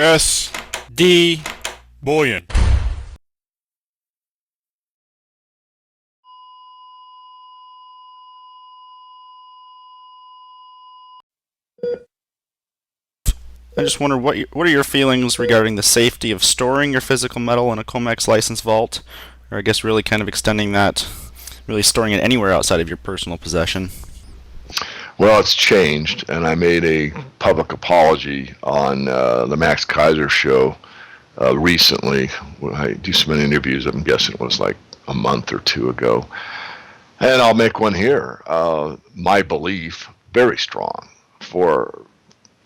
S.D. Boyan. I just wonder what are your feelings regarding the safety of storing your physical metal in a COMEX licensed vault, or I guess really kind of extending that, really storing it anywhere outside of your personal possession. Well, it's changed, and I made a public apology on the Max Kaiser show recently. I do so many interviews, I'm guessing it was like a month or two ago. And I'll make one here. My belief, very strong, for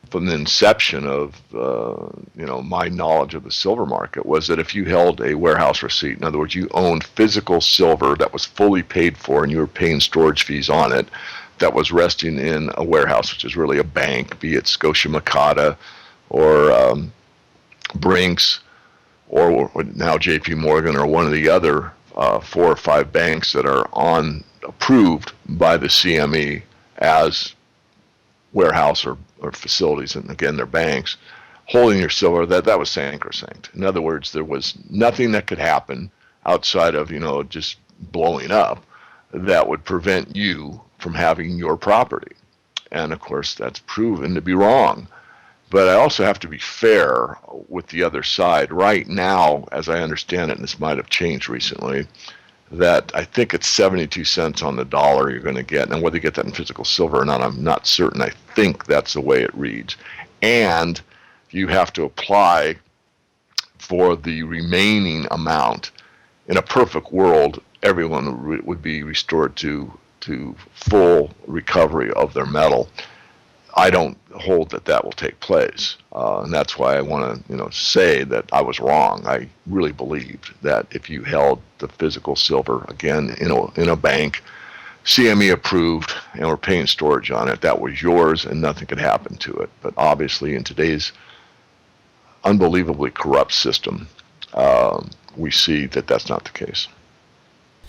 from the inception of my knowledge of the silver market, was that if you held a warehouse receipt, in other words, you owned physical silver that was fully paid for and you were paying storage fees on it, that was resting in a warehouse, which is really a bank, be it Scotia Makata or Brinks or now J.P. Morgan or one of the other 4 or 5 banks that are approved by the CME as warehouse or facilities, and again, they're banks, holding your silver, that was sacrosanct. In other words, there was nothing that could happen outside of, just blowing up that would prevent you from having your property. And of course, that's proven to be wrong. But I also have to be fair with the other side. Right now, as I understand it, and this might have changed recently, that I think it's 72 cents on the dollar you're going to get. Now, whether you get that in physical silver or not, I'm not certain. I think that's the way it reads. And you have to apply for the remaining amount. In a perfect world, everyone would be restored to full recovery of their metal. I don't hold that will take place, and that's why I want to, say that I was wrong. I really believed that if you held the physical silver again in a bank, CME approved, and were paying storage on it, that was yours, and nothing could happen to it. But obviously, in today's unbelievably corrupt system, we see that that's not the case.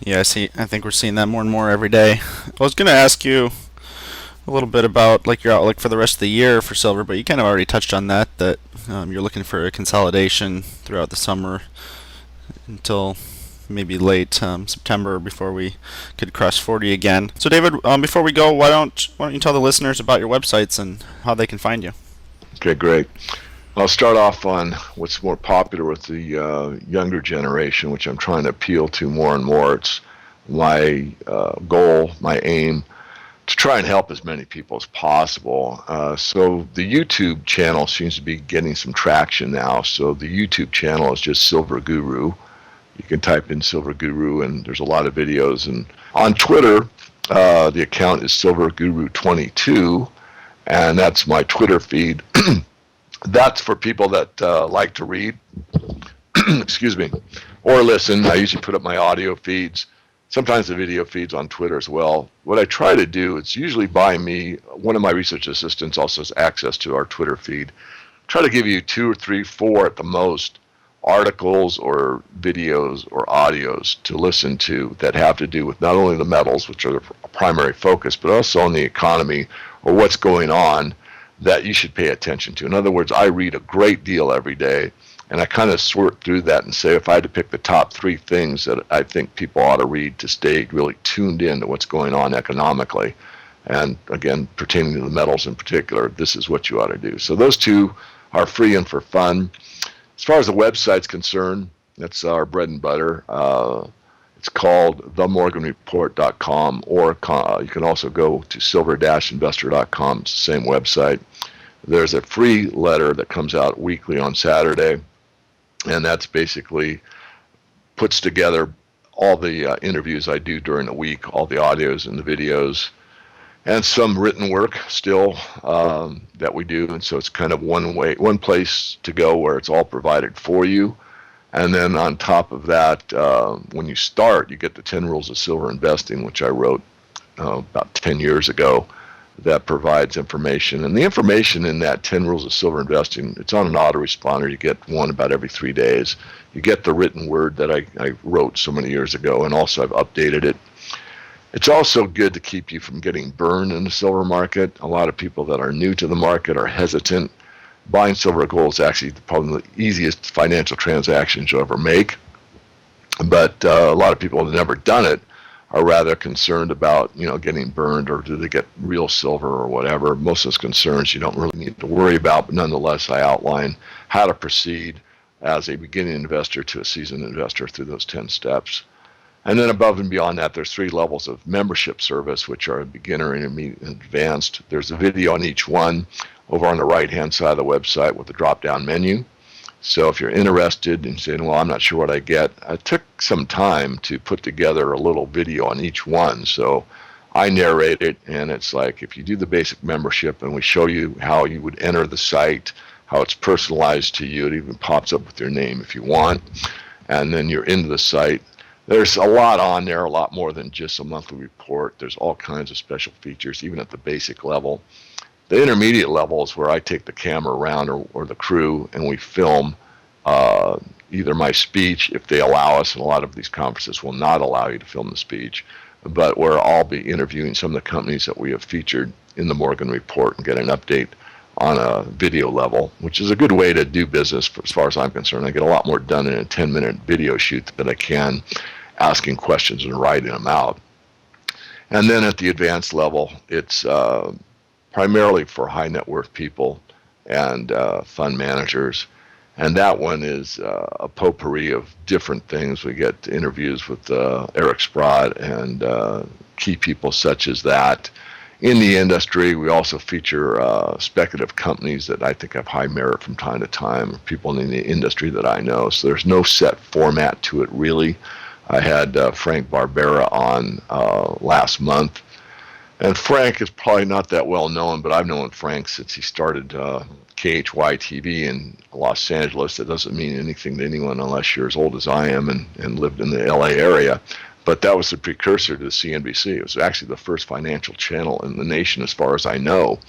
Yeah, I think we're seeing that more and more every day. I was going to ask you a little bit about like your outlook for the rest of the year for silver, but you kind of already touched on that. You're looking for a consolidation throughout the summer until maybe late September before we could cross 40 again. So, David, before we go, why don't you tell the listeners about your websites and how they can find you? Okay, great. I'll start off on what's more popular with the younger generation, which I'm trying to appeal to more and more. It's my goal, my aim, to try and help as many people as possible. So the YouTube channel seems to be getting some traction now. So the YouTube channel is just Silver Guru. You can type in Silver Guru, and there's a lot of videos. And on Twitter, the account is Silver Guru 22, and that's my Twitter feed. That's for people that like to read, excuse me, or listen. I usually put up my audio feeds, sometimes the video feeds on Twitter as well. What I try to do, it's usually by me. One of my research assistants also has access to our Twitter feed. Try to give you 2 or 3, 4 at the most articles or videos or audios to listen to that have to do with not only the metals, which are the primary focus, but also on the economy or what's going on that you should pay attention to. In other words, I read a great deal every day, and I kind of sort through that and say if I had to pick the top 3 things that I think people ought to read to stay really tuned in to what's going on economically, and again, pertaining to the metals in particular, this is what you ought to do. So those 2 are free and for fun. As far as the website's concerned, that's our bread and butter. It's called themorganreport.com, or you can also go to silver-investor.com. It's the same website. There's a free letter that comes out weekly on Saturday, and that's basically puts together all the interviews I do during the week, all the audios and the videos, and some written work still that we do. And so it's kind of one place to go where it's all provided for you. And then on top of that, when you start, you get the 10 Rules of Silver Investing, which I wrote about 10 years ago, that provides information. And the information in that 10 Rules of Silver Investing, it's on an autoresponder. You get one about every 3 days. You get the written word that I wrote so many years ago, and also I've updated it. It's also good to keep you from getting burned in the silver market. A lot of people that are new to the market are hesitant buying silver or gold is actually probably the easiest financial transactions you'll ever make. But a lot of people who have never done it are rather concerned about, getting burned, or do they get real silver or whatever. Most of those concerns you don't really need to worry about, but nonetheless, I outline how to proceed as a beginning investor to a seasoned investor through those 10 steps. And then above and beyond that, there's 3 levels of membership service, which are beginner, intermediate, and advanced. There's a video on each one over on the right-hand side of the website with the drop-down menu. So if you're interested in saying, well, I'm not sure what I get, I took some time to put together a little video on each one. So I narrate it, and it's like, if you do the basic membership and we show you how you would enter the site, how it's personalized to you, it even pops up with your name if you want, and then you're into the site. There's a lot on there, a lot more than just a monthly report. There's all kinds of special features, even at the basic level. The intermediate level is where I take the camera around, or the crew, and we film either my speech, if they allow us, and a lot of these conferences will not allow you to film the speech, but where I'll be interviewing some of the companies that we have featured in the Morgan Report and get an update on a video level, which is a good way to do business as far as I'm concerned. I get a lot more done in a 10-minute video shoot than I can asking questions and writing them out. And then at the advanced level, it's primarily for high net worth people and fund managers. And that one is a potpourri of different things. We get interviews with Eric Sprott and key people such as that. In the industry, we also feature speculative companies that I think have high merit from time to time, people in the industry that I know. So there's no set format to it, really. I had Frank Barbera on last month. And Frank is probably not that well known, but I've known Frank since he started KHY TV in Los Angeles. That doesn't mean anything to anyone unless you're as old as I am and lived in the LA area. But that was the precursor to the CNBC. It was actually the first financial channel in the nation as far as I know.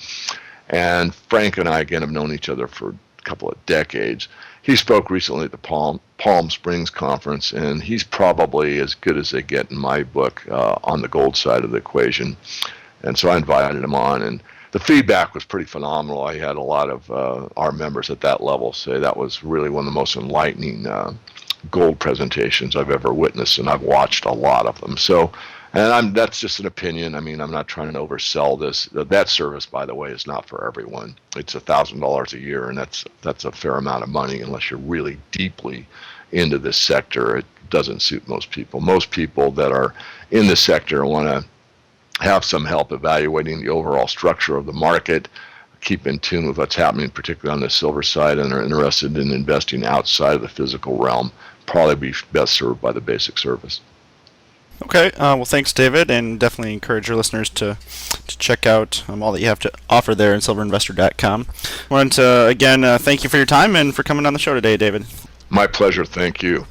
And Frank and I, again, have known each other for a couple of decades. He spoke recently at the Palm Springs conference, and he's probably as good as they get in my book on the gold side of the equation. And so I invited him on, and the feedback was pretty phenomenal. I had a lot of our members at that level say that was really one of the most enlightening gold presentations I've ever witnessed, and I've watched a lot of them. So, and that's just an opinion. I mean, I'm not trying to oversell this. That service, by the way, is not for everyone. It's $1,000 a year, and that's a fair amount of money unless you're really deeply into this sector. It doesn't suit most people. Most people that are in the sector want to have some help evaluating the overall structure of the market, keep in tune with what's happening, particularly on the silver side, and are interested in investing outside of the physical realm, probably be best served by the basic service. Okay, well, thanks, David, and definitely encourage your listeners to check out all that you have to offer there at silverinvestor.com. I wanted to, again, thank you for your time and for coming on the show today, David. My pleasure. Thank you.